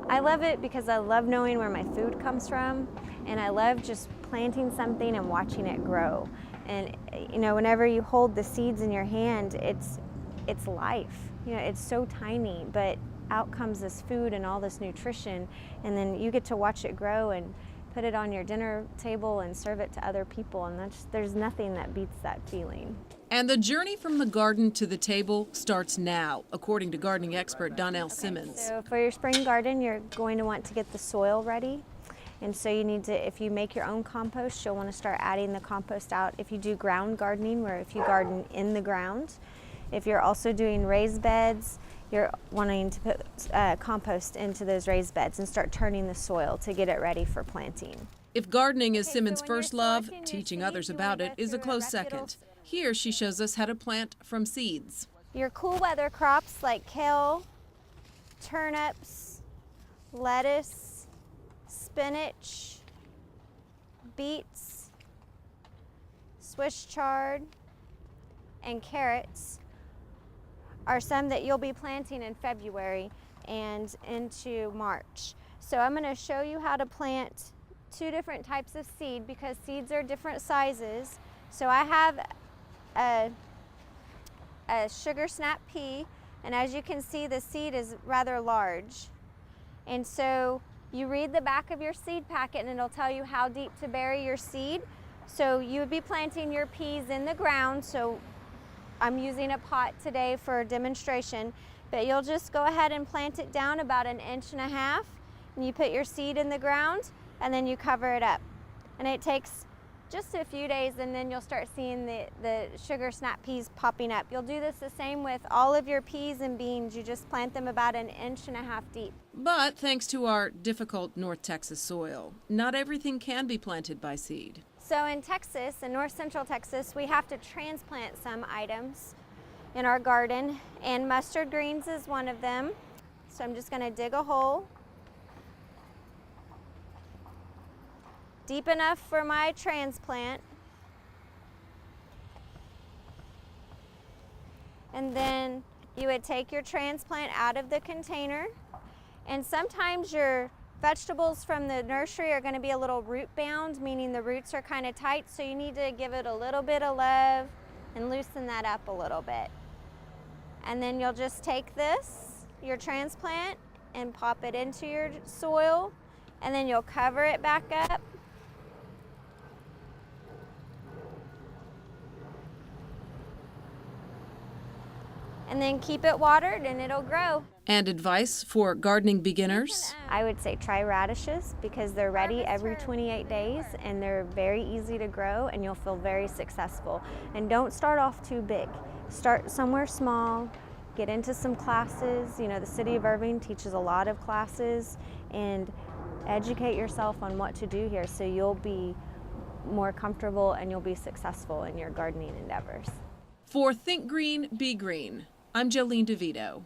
I love it because I love knowing where my food comes from, and I love just planting something and watching it grow. And you know, whenever you hold the seeds in your hand, it's life. You know, it's so tiny, but out comes this food and all this nutrition, and then you get to watch it grow and put it on your dinner table and serve it to other people, and there's nothing that beats that feeling. And the journey from the garden to the table starts now, according to gardening expert Donnell Simmons. So for your spring garden, you're going to want to get the soil ready. And so you need to, if you make your own compost, you'll want to start adding the compost out. If you do ground gardening, where if you garden in the ground, if you're also doing raised beds, you're wanting to put compost into those raised beds and start turning the soil to get it ready for planting. If gardening is Simmons' first love, teaching others about it is a close second. Here she shows us how to plant from seeds. Your cool weather crops like kale, turnips, lettuce, spinach, beets, Swiss chard, and carrots are some that you'll be planting in February and into March. So I'm going to show you how to plant two different types of seed because seeds are different sizes. So I have a sugar snap pea, and as you can see, the seed is rather large. And so you read the back of your seed packet and it'll tell you how deep to bury your seed. So you would be planting your peas in the ground. So I'm using a pot today for a demonstration, but you'll just go ahead and plant it down about 1.5 inches, and you put your seed in the ground and then you cover it up. And it takes just a few days, and then you'll start seeing the sugar snap peas popping up. You'll do this the same with all of your peas and beans. You just plant them about 1.5 inches deep. But thanks to our difficult North Texas soil, not everything can be planted by seed. So in Texas, in north central Texas, we have to transplant some items in our garden, and mustard greens is one of them. So I'm just going to dig a hole deep enough for my transplant. And then you would take your transplant out of the container. And sometimes your vegetables from the nursery are going to be a little root bound, meaning the roots are kind of tight, so you need to give it a little bit of love and loosen that up a little bit. And then you'll just take this, your transplant, and pop it into your soil, and then you'll cover it back up. And then keep it watered and it'll grow. And advice for gardening beginners? I would say try radishes because they're ready every 28 days and they're very easy to grow and you'll feel very successful. And don't start off too big. Start somewhere small, get into some classes. You know, the City of Irving teaches a lot of classes, and educate yourself on what to do here so you'll be more comfortable and you'll be successful in your gardening endeavors. For Think Green, Be Green, I'm Jolene DeVito.